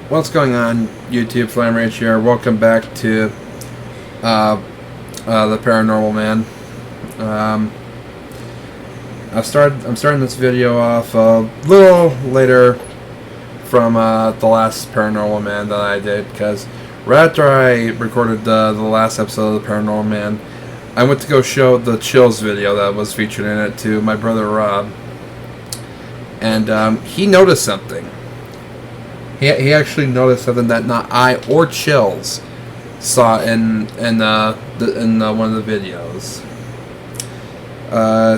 What's going on, YouTube? Flamrage here. Welcome back to the Paranormal Man. I'm starting this video off a little later from the last Paranormal Man that I did, because right after I recorded the last episode of the Paranormal Man, I went to go show the Chills video that was featured in it to my brother Rob, and he noticed something. He actually noticed something that not I or Chills saw in one of the videos.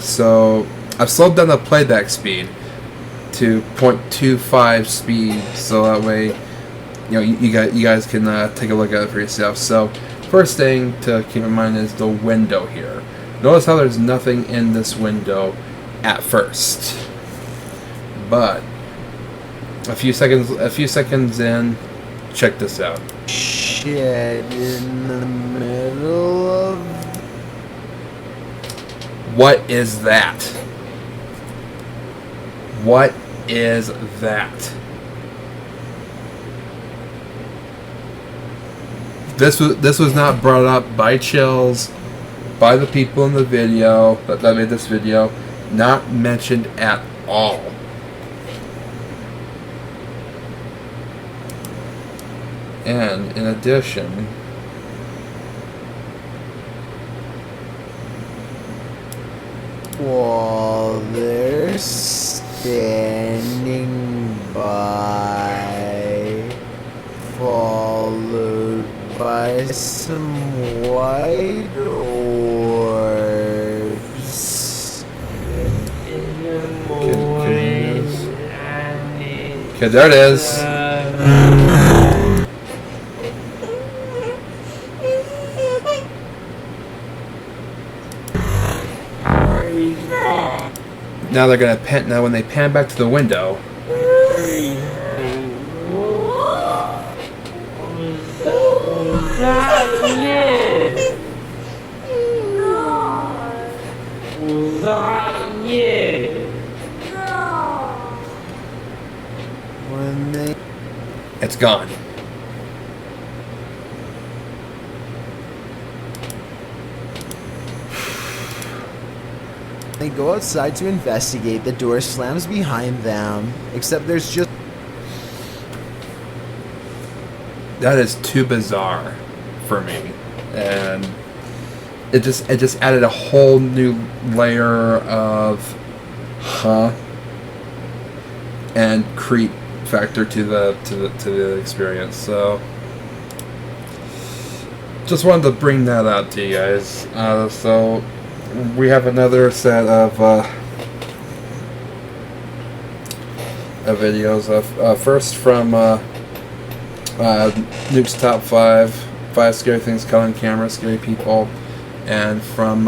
So I've slowed down the playback speed to 0.25 speed, so that way, you guys can take a look at it for yourself. So first thing to keep in mind is the window here. Notice how there's nothing in this window at first, but a few seconds in, check this out. Shed in the middle of... What is that? What is that? This was not brought up by Chills, by the people in the video that made this video. Not mentioned at all. And in addition, while they're standing by, followed by some white orbs. Okay, there it is. Now they're gonna pan. Now when they pan back to the window, it's gone. They go outside to investigate. The door slams behind them, except there's just... That is too bizarre for me, and it just added a whole new layer of and creep factor to the experience. So just wanted to bring that out to you guys. So we have another set of videos. First from Nuke's top 5 scary things caught on camera, scary people, and from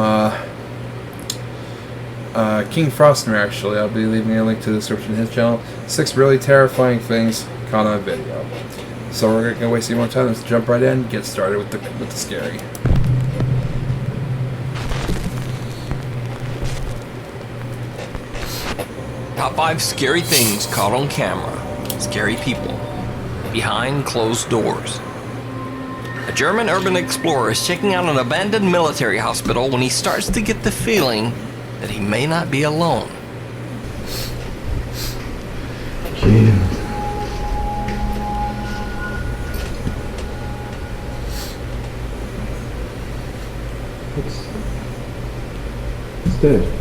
King Frostmare. Actually, I'll be leaving a link to the description of his channel. 6 really terrifying things caught on video. So we're not gonna waste any more time. Let's jump right in and get started with the scary. Top 5 scary things caught on camera. Scary people. Behind closed doors. A German urban explorer is checking out an abandoned military hospital when he starts to get the feeling that he may not be alone. It's dead.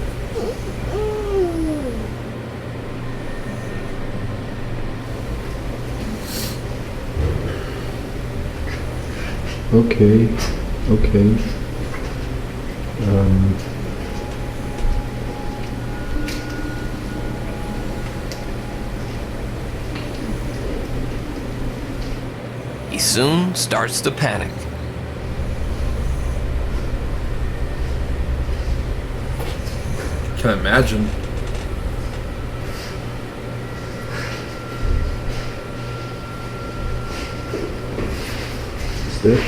Okay. He soon starts to panic. Can imagine. It's dead.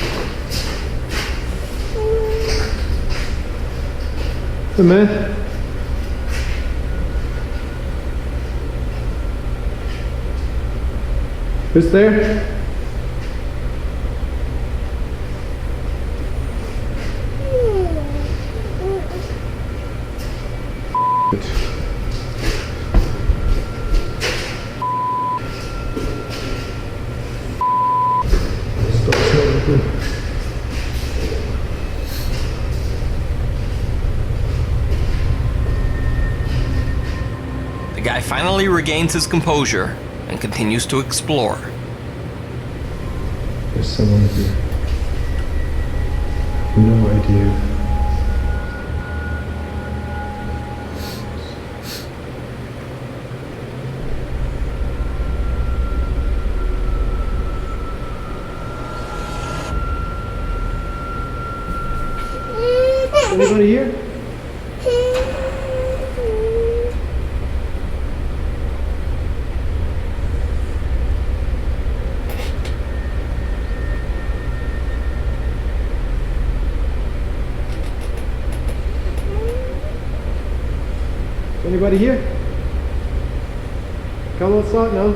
Hey man. Who's there? The guy finally regains his composure and continues to explore. There's someone here. No idea. Anybody here? Anybody here? Come outside now.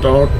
Don't.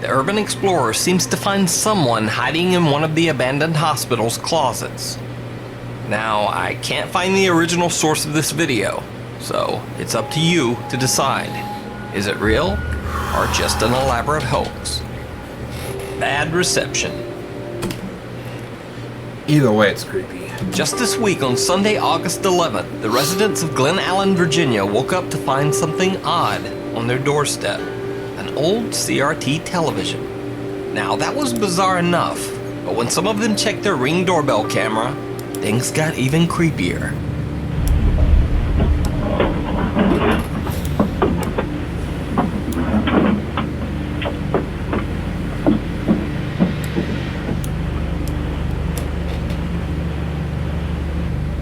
The urban explorer seems to find someone hiding in one of the abandoned hospital's closets. Now, I can't find the original source of this video, so it's up to you to decide. Is it real or just an elaborate hoax? Bad reception. Either way, it's creepy. Just this week on Sunday, August 11th, the residents of Glen Allen, Virginia woke up to find something odd on their doorstep. An old CRT television. Now, that was bizarre enough, but when some of them checked their Ring doorbell camera, things got even creepier.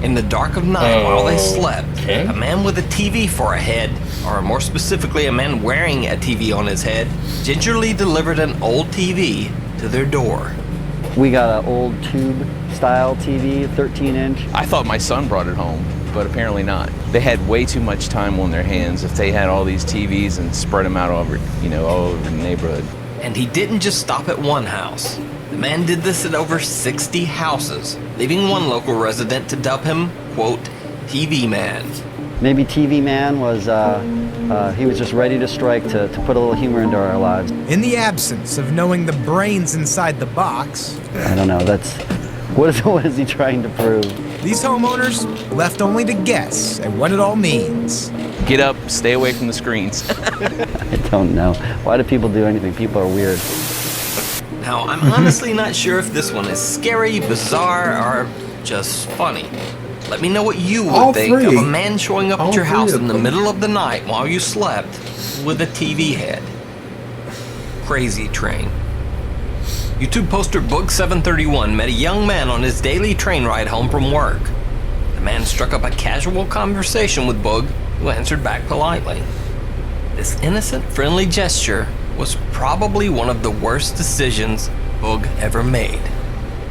In the dark of night, while they slept, Okay. a man with a TV for a head, or more specifically a man wearing a TV on his head, gingerly delivered an old TV to their door. We got an old tube-style TV, 13-inch. I thought my son brought it home, but apparently not. They had way too much time on their hands if they had all these TVs and spread them out over, all over the neighborhood. And he didn't just stop at one house. The man did this at over 60 houses, leaving one local resident to dub him, quote, TV Man. Maybe TV Man was, he was just ready to strike to put a little humor into our lives. In the absence of knowing the brains inside the box, I don't know, what is he trying to prove? these homeowners left only to guess at what it all means. Get up, stay away from the screens. I don't know. Why do people do anything? People are weird. Now, I'm honestly not sure if this one is scary, bizarre, or just funny. Let me know what you would All think of three. a man showing up All at your three house of in the them. middle of the night while you slept with a TV head. Crazy train. YouTube poster Bug731 met a young man on his daily train ride home from work. The man struck up a casual conversation with Bug, who answered back politely. This innocent, friendly gesture was probably one of the worst decisions Bug ever made.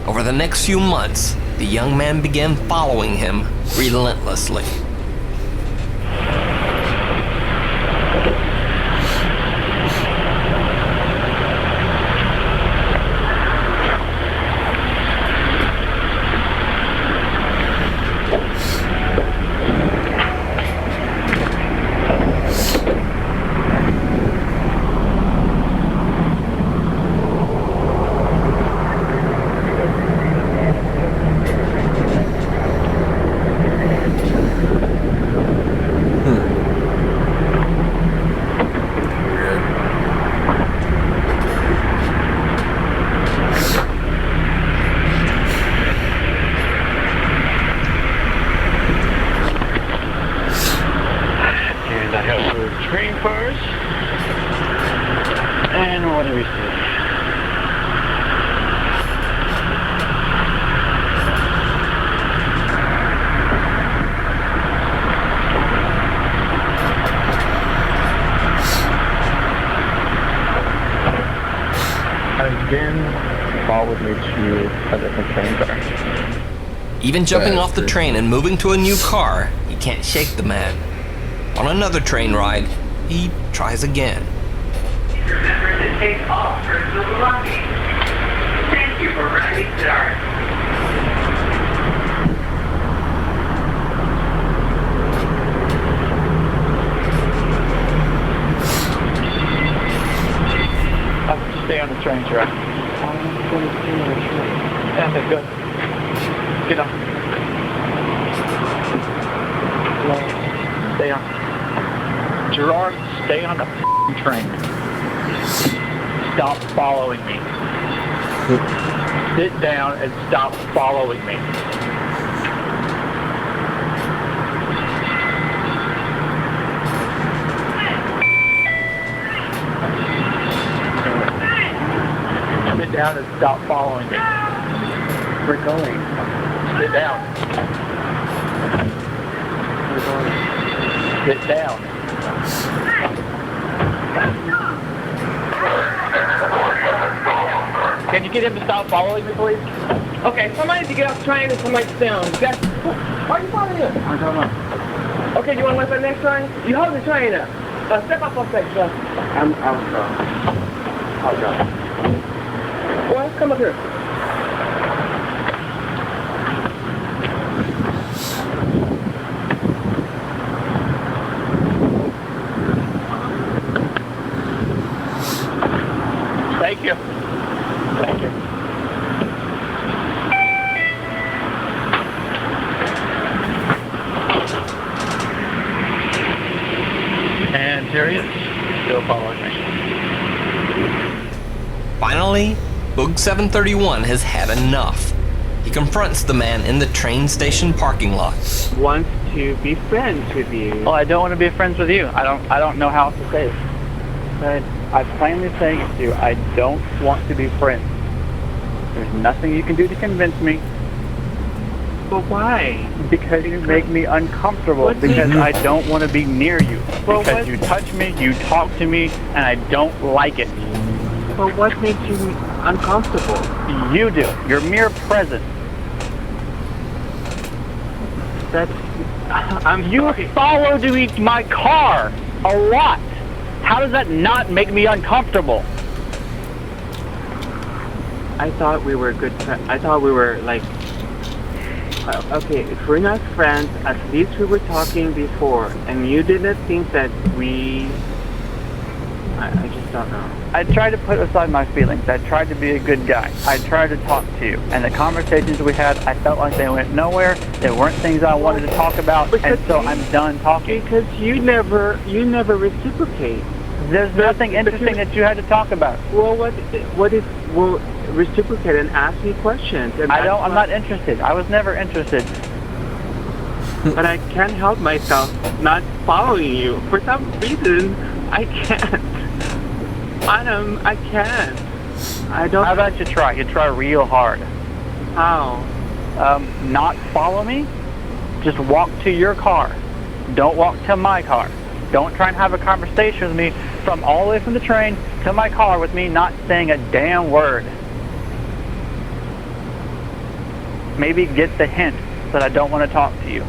Over the next few months, the young man began following him relentlessly. Screen first. And what do we see? Again, followed me to a different train car. Even jumping off the train and moving to a new car, he can't shake the man. On another train ride, he tries again. Remember to take off for the lucky. Thank you for riding dark. Stay on the train track. Yeah, good. Get on. Stay on. Gerard, stay on the train. Stop following me. Sit down and stop following me. Sit down and stop following me. We're going. Sit down. We're going. Sit down. Can you get him to stop following me, please? Okay, somebody to get off the train and somebody to stay on. Why are you following him? I don't know. Okay, you want to wait for the next train? You hold the train up. Step up for a second, sir. I'll go. Well, come up here. Thank you. Thank you. And here he is, still following me. Finally, Boog 731 has had enough. He confronts the man in the train station parking lot. Wants to be friends with you. Well, I don't want to be friends with you. I don't know how to say it. But I'm plainly saying it to you. I don't want to be friends. There's nothing you can do to convince me. But why? Because you make me uncomfortable. Because I don't want to be near you. Well, because you touch me, you talk to me, and I don't like it. But what makes you uncomfortable? You do. Your mere presence. You followed my car a lot. How does that not make me uncomfortable? I thought we were good friends. I thought we were like... okay, if we're not friends, at least we were talking before. And you didn't think that we... I just don't know. I tried to put aside my feelings. I tried to be a good guy. I tried to talk to you. And the conversations we had, I felt like they went nowhere. There weren't things I wanted to talk about, and so I'm done talking. Because you never reciprocate. There's nothing interesting that you had to talk about. Well, well, reciprocate and ask me questions. And I'm not interested. I was never interested. But I can't help myself not following you. For some reason, I can't. Adam, I can't. I don't... How about you try? You try real hard. How? Not follow me. Just walk to your car. Don't walk to my car. Don't try and have a conversation with me from all the way from the train to my car with me not saying a damn word. Maybe get the hint that I don't want to talk to you.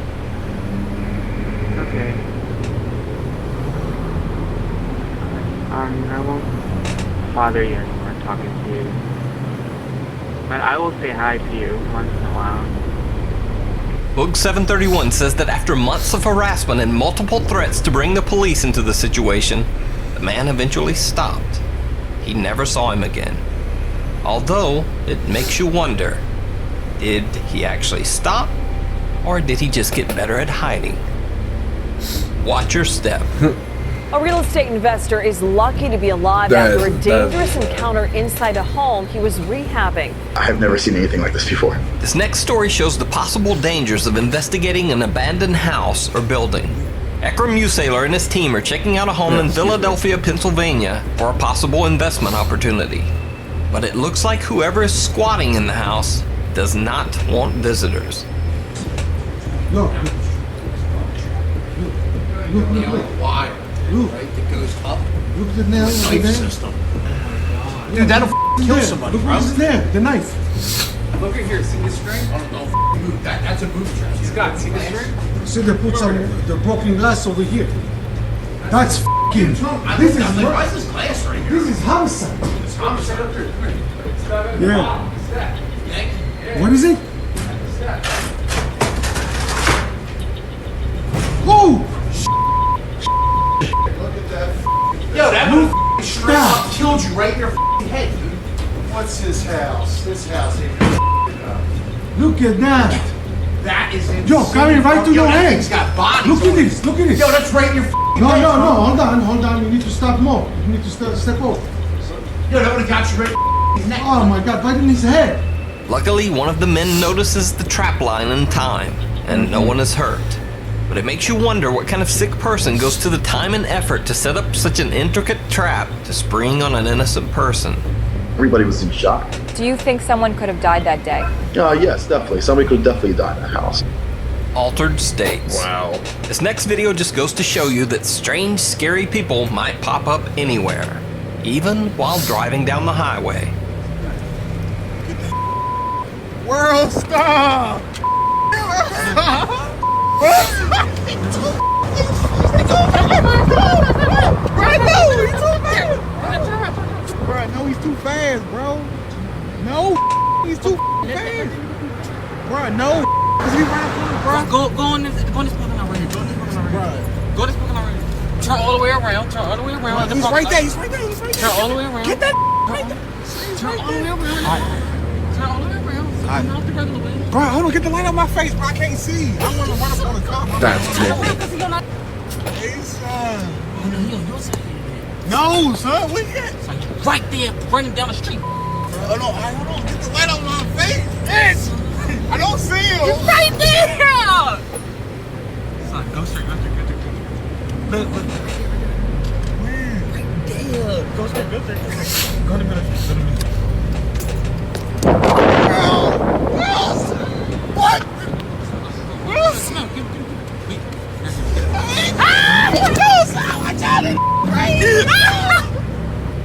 Okay. I won't bother you anymore talking to you. But I will say hi to you once in a while. Boog 731 says that after months of harassment and multiple threats to bring the police into the situation, the man eventually stopped. He never saw him again. Although, it makes you wonder, did he actually stop? Or did he just get better at hiding? Watch your step. A real estate investor is lucky to be alive after a dangerous encounter inside a home he was rehabbing. I've never seen anything like this before. This next story shows the possible dangers of investigating an abandoned house or building. Ekram Usaler and his team are checking out a home in Philadelphia, Pennsylvania for a possible investment opportunity. But it looks like whoever is squatting in the house does not want visitors. Look. Why? Look. Right? That goes up. Look at the nail over Knife there. system. Dude, that'll kill somebody, Look bro. what's there, the knife. Look at here, see this string? Oh, no, move. That's a booby trap. Scott, see this string? See, they put the broken glass over here. That's f***ing. This is why is this glass right here? This is homicide. It's homicide up there. Yeah. What is it? Oh! Look at that. Yo, that move straight up killed you right in your head, dude. What's his house? This house ain't Look at that. That is insane. Yo, coming right to your that head. thing's got bodies. Look at this. Look at this. Yo, that's right in your No, head. no, no. Hold on. You need to stop more. You need to step over. Yo, that would have got you right in his neck. Oh my God! Right in his head. Luckily, one of the men notices the trap line in time, and no one is hurt. But it makes you wonder what kind of sick person goes to the time and effort to set up such an intricate trap to spring on an innocent person. Everybody was in shock. Do you think someone could have died that day? Yes, definitely. Somebody could definitely die in that house. Altered states. Wow. This next video just goes to show you that strange, scary people might pop up anywhere, even while driving down the highway. World star! Bro, no, he's too fast, bro. No, he's too fast. Bro, no. Cause he right, bro. Go on this parking lot right here. Go on this parking lot right here. Go this parking lot right here. Turn all the way around. Turn all the way around. He's right there. He's right there. He's right there. Turn all the way around. Get that right there. Turn all the way around. Turn all the way around. Not the regular way. Bro, hold on. Get the light out my face, bro. I can't see. I want to run up on the car. That's trippy. Hey, son. Oh, no, he on your side. No, son. Where you at? Right there, running down the street. Hold on. Hold on. Get the light out my face. Yes. I don't see him. He's right there. Son, go straight. Look. Where? Right there. Go straight. Go to the middle. What?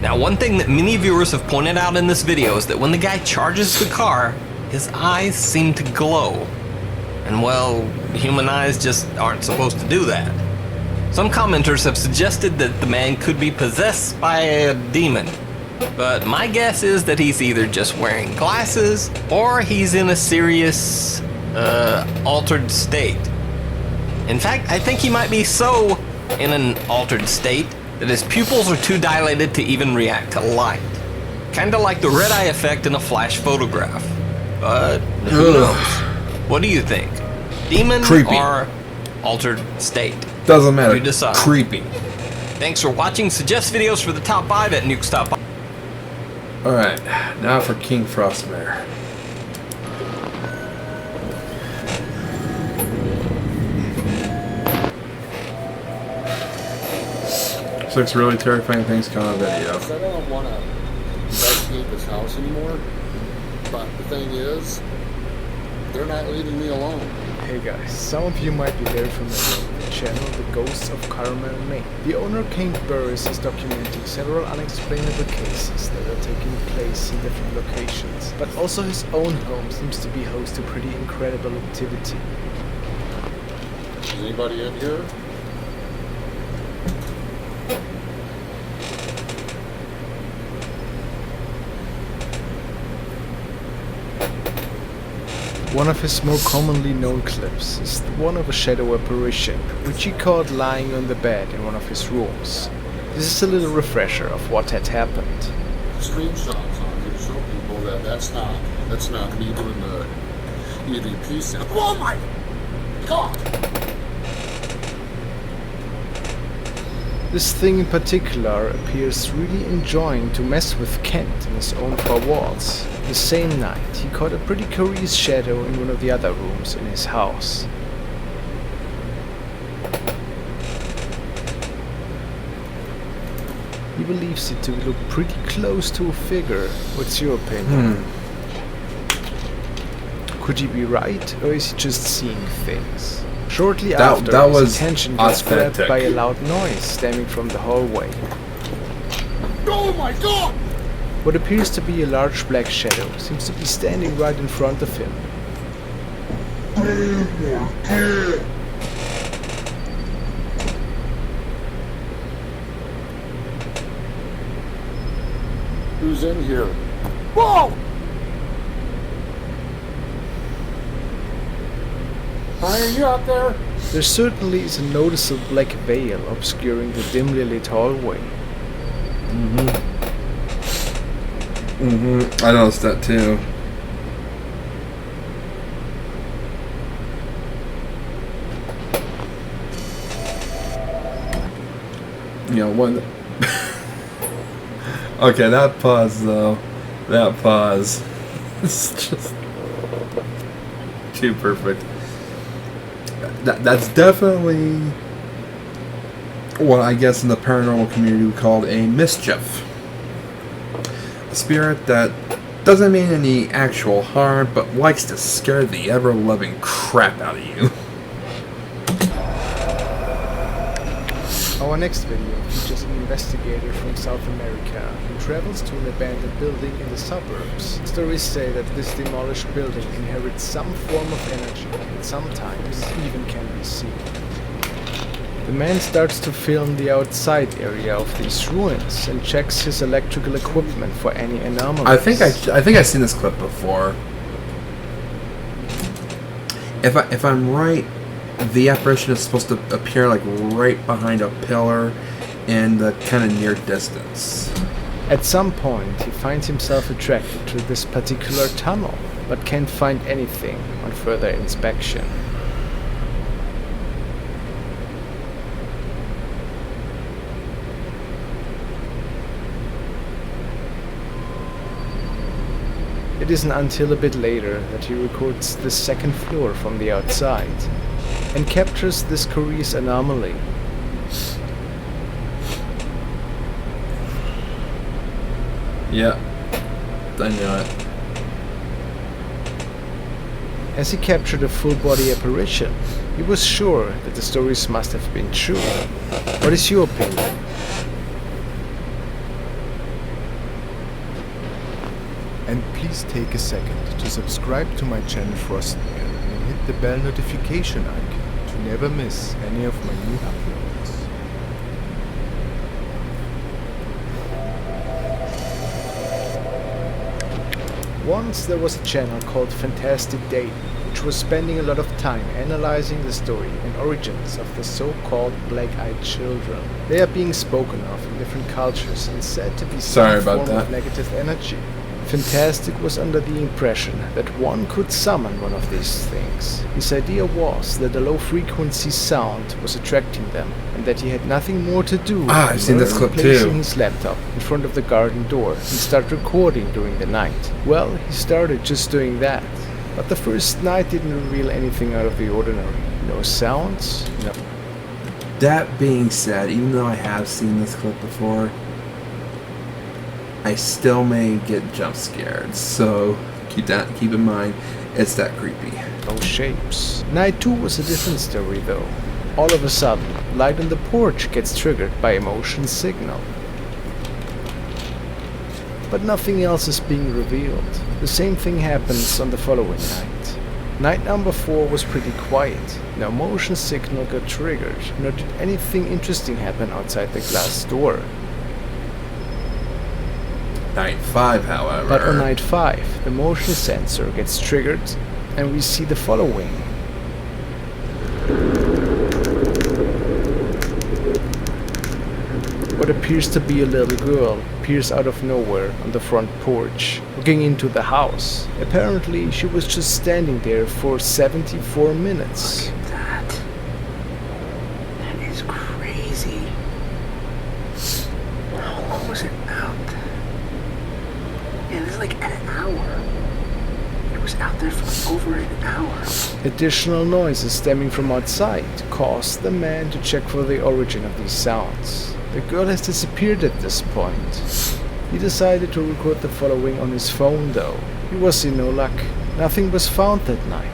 Now, one thing that many viewers have pointed out in this video is that when the guy charges the car, his eyes seem to glow. And well, human eyes just aren't supposed to do that. Some commenters have suggested that the man could be possessed by a demon. But my guess is that he's either just wearing glasses or he's in a serious, altered state. In fact, I think he might be so in an altered state that his pupils are too dilated to even react to light. Kinda like the red eye effect in a flash photograph. But who knows? What do you think? Demon or altered state? Doesn't matter. You decide. Creepy. Thanks for watching. Suggest videos for the top 5 at Nuke's Top 5. Alright, now for King Frostmare. Looks really terrifying things coming on video. I don't want to investigate this house anymore, but the thing is, they're not leaving me alone. Hey guys, some of you might be very familiar with the channel The Ghosts of Paranormal Man. The owner King Burris is documenting several unexplainable cases that are taking place in different locations, but also his own home seems to be host to pretty incredible activity. Is anybody in here? One of his more commonly known clips is the one of a shadow apparition, which he caught lying on the bed in one of his rooms. This is a little refresher of what had happened. Screenshots on here to show people that that's not me doing the EVP sound. Oh my God! This thing in particular appears really enjoying to mess with Kent in his own four walls. The same night, he caught a pretty curious shadow in one of the other rooms in his house. believes it to look pretty close to a figure. What's your opinion? Could he be right, or is he just seeing things? Shortly after, his attention gets grabbed by a loud noise stemming from the hallway. Oh my god! What appears to be a large black shadow seems to be standing right in front of him. Who's in here? Whoa! Hi, are you out there? There certainly is a noticeable black veil obscuring the dimly lit hallway. I noticed that too. You know, one. Okay, that pause though. That pause. It's just too perfect. That's definitely what I guess in the paranormal community we called a mischief. A spirit that doesn't mean any actual harm, but likes to scare the ever-loving crap out of you. Our next video features an investigator from South America who travels to an abandoned building in the suburbs. Stories say that this demolished building inherits some form of energy and sometimes even can be seen. The man starts to film the outside area of these ruins and checks his electrical equipment for any anomalies. I think I've seen this clip before. If I'm right, the apparition is supposed to appear like right behind a pillar in the kind of near distance. At some point, he finds himself attracted to this particular tunnel, but can't find anything on further inspection. It isn't until a bit later that he records the second floor from the outside and captures this curious anomaly. Yeah, I knew it. As he captured a full-body apparition, he was sure that the stories must have been true. What is your opinion? And please take a second to subscribe to my channel Frostmare and hit the bell notification icon to never miss any of my new uploads. Once there was a channel called Fantastic Date, which was spending a lot of time analyzing the story and origins of the so-called black-eyed children. They are being spoken of in different cultures and said to be some form of negative energy. Fantastic was under the impression that one could summon one of these things. His idea was that a low-frequency sound was attracting them, and that he had nothing more to do I've seen this clip placing too. his laptop in front of the garden door and start recording during the night. Well, he started just doing that. But the first night didn't reveal anything out of the ordinary. No sounds, no... That being said, even though I have seen this clip before, I still may get jump scared, so keep in mind, it's that creepy. No shapes. Night 2 was a different story though. All of a sudden, light on the porch gets triggered by a motion signal. But nothing else is being revealed. The same thing happens on the following night. Night number 4 was pretty quiet. No motion signal got triggered, nor did anything interesting happen outside the glass door. Night 5, however... But on night 5, the motion sensor gets triggered, and we see the following. What appears to be a little girl appears out of nowhere on the front porch, looking into the house. Apparently, she was just standing there for 74 minutes. Look at that. That is crazy. How long was it out? Yeah, this is like an hour. It was out there for over an hour. Additional noises stemming from outside caused the man to check for the origin of these sounds. The girl has disappeared at this point. He decided to record the following on his phone though. He was in no luck. Nothing was found that night.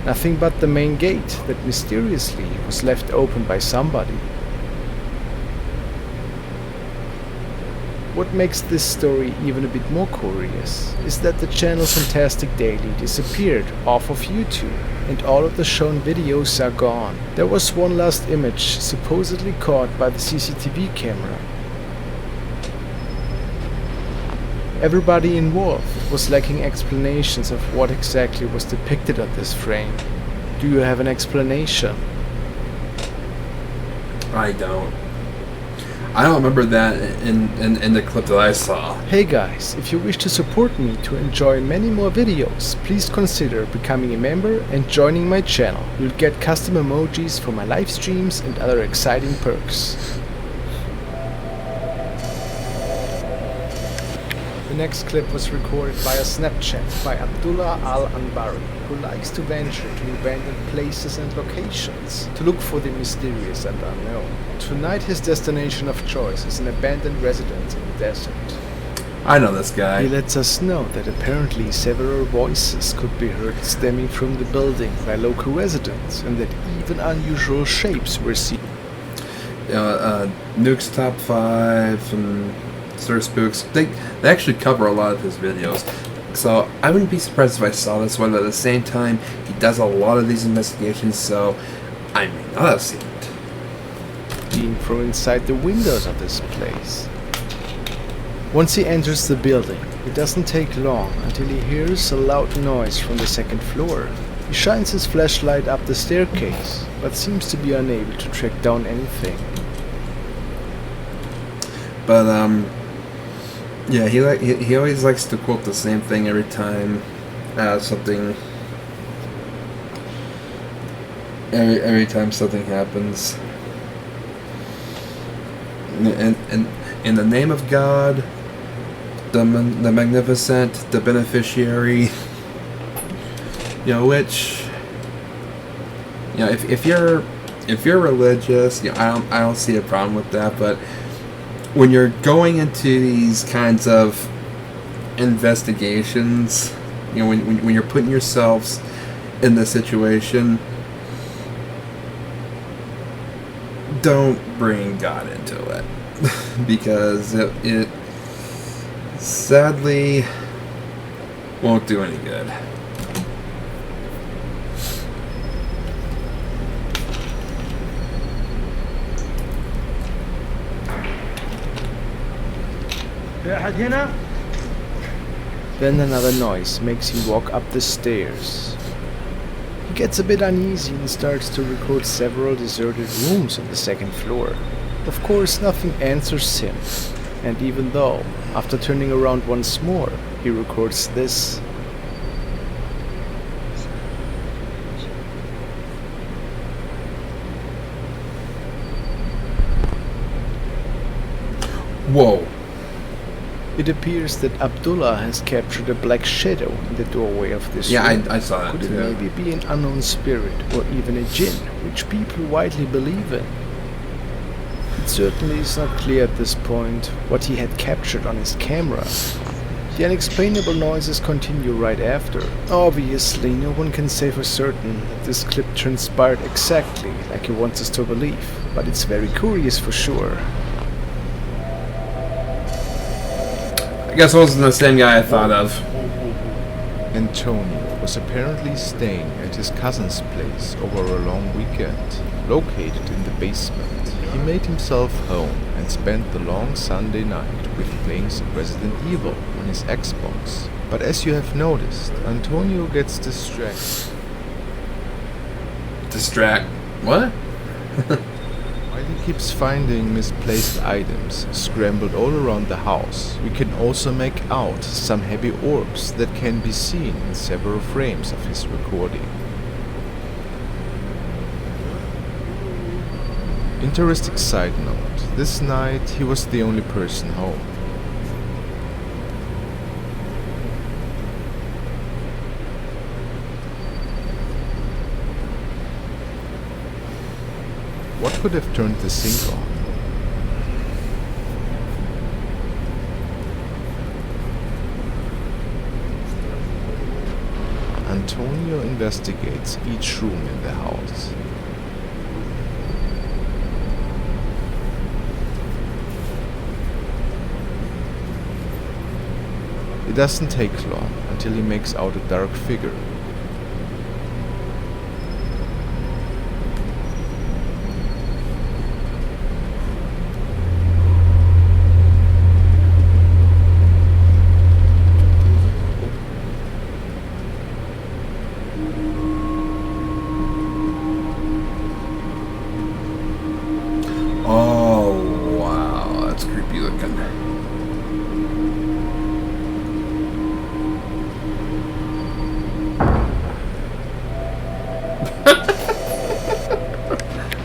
Nothing but the main gate that mysteriously was left open by somebody. What makes this story even a bit more curious is that the channel Fantastic Daily disappeared off of YouTube and all of the shown videos are gone. There was one last image supposedly caught by the CCTV camera. Everybody involved was lacking explanations of what exactly was depicted on this frame. Do you have an explanation? I don't remember that in the clip that I saw. Hey guys, if you wish to support me to enjoy many more videos, please consider becoming a member and joining my channel. You'll get custom emojis for my live streams and other exciting perks. The next clip was recorded via Snapchat by Abdullah Al-Anbari, who likes to venture to abandoned places and locations to look for the mysterious and unknown. Tonight his destination of choice is an abandoned residence in the desert. I know this guy. He lets us know that apparently several voices could be heard stemming from the building by local residents and that even unusual shapes were seen. Nuke's Top 5 and Sir Spooks, they actually cover a lot of his videos, so I wouldn't be surprised if I saw this one, but at the same time he does a lot of these investigations, so I may not have seen it. Being from inside the windows of this place. Once he enters the building, it doesn't take long until he hears a loud noise from the second floor. He shines his flashlight up the staircase, but seems to be unable to track down anything. But yeah, he always likes to quote the same thing every time something every time something happens. And in the name of God, the magnificent, the beneficiary, which, if you're religious, I don't see a problem with that, but when you're going into these kinds of investigations, when you're putting yourselves in this situation, don't bring God into it, because it sadly won't do any good. Then another noise makes him walk up the stairs. He gets a bit uneasy and starts to record several deserted rooms on the second floor. Of course, nothing answers him, and even though, after turning around once more, he records this. Whoa. It appears that Abdullah has captured a black shadow in the doorway of this room. Yeah, I saw that Could too. it maybe be an unknown spirit or even a jinn, which people widely believe in? It certainly is not clear at this point what he had captured on his camera. The unexplainable noises continue right after. Obviously, no one can say for certain that this clip transpired exactly like he wants us to believe, but it's very curious for sure. I guess it wasn't the same guy I thought of. Antonio was apparently staying at his cousin's place over a long weekend, located in the basement. He made himself home and spent the long Sunday night with playing some Resident Evil on his Xbox. But as you have noticed, Antonio gets distracted. What? While he keeps finding misplaced items scrambled all around the house, we can also make out some heavy orbs that can be seen in several frames of his recording. Interesting side note, this night he was the only person home. What could have turned the sink on? Antonio investigates each room in the house. It doesn't take long until he makes out a dark figure. Oh, wow, that's creepy looking.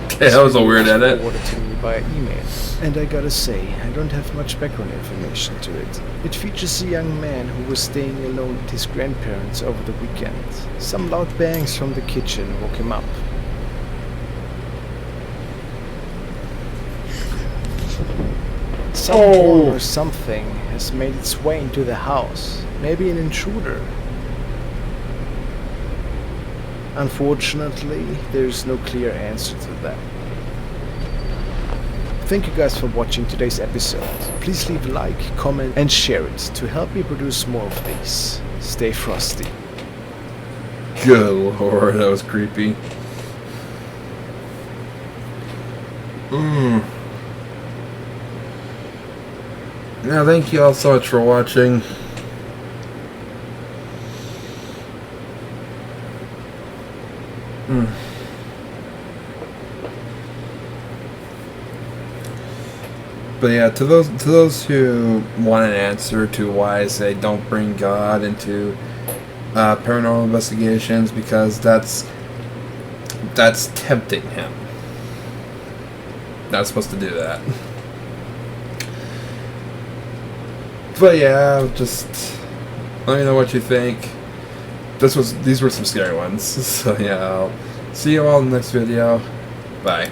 Okay, that was a weird edit. Forwarded to me by email. And I gotta say, I don't have much background information to it. It features a young man who was staying alone with his grandparents over the weekend. Some loud bangs from the kitchen woke him up. Someone or something has made its way into the house. Maybe an intruder. Unfortunately, there's no clear answer to that. Thank you guys for watching today's episode. Please leave a like, comment and share it to help me produce more of these. Stay frosty. Good lord, that was creepy. Now, thank you all so much for watching. But yeah, to those who want an answer to why I say don't bring God into paranormal investigations, because that's tempting him. Not supposed to do that. But yeah, just let me know what you think. These were some scary ones. So yeah, I'll see you all in the next video. Bye.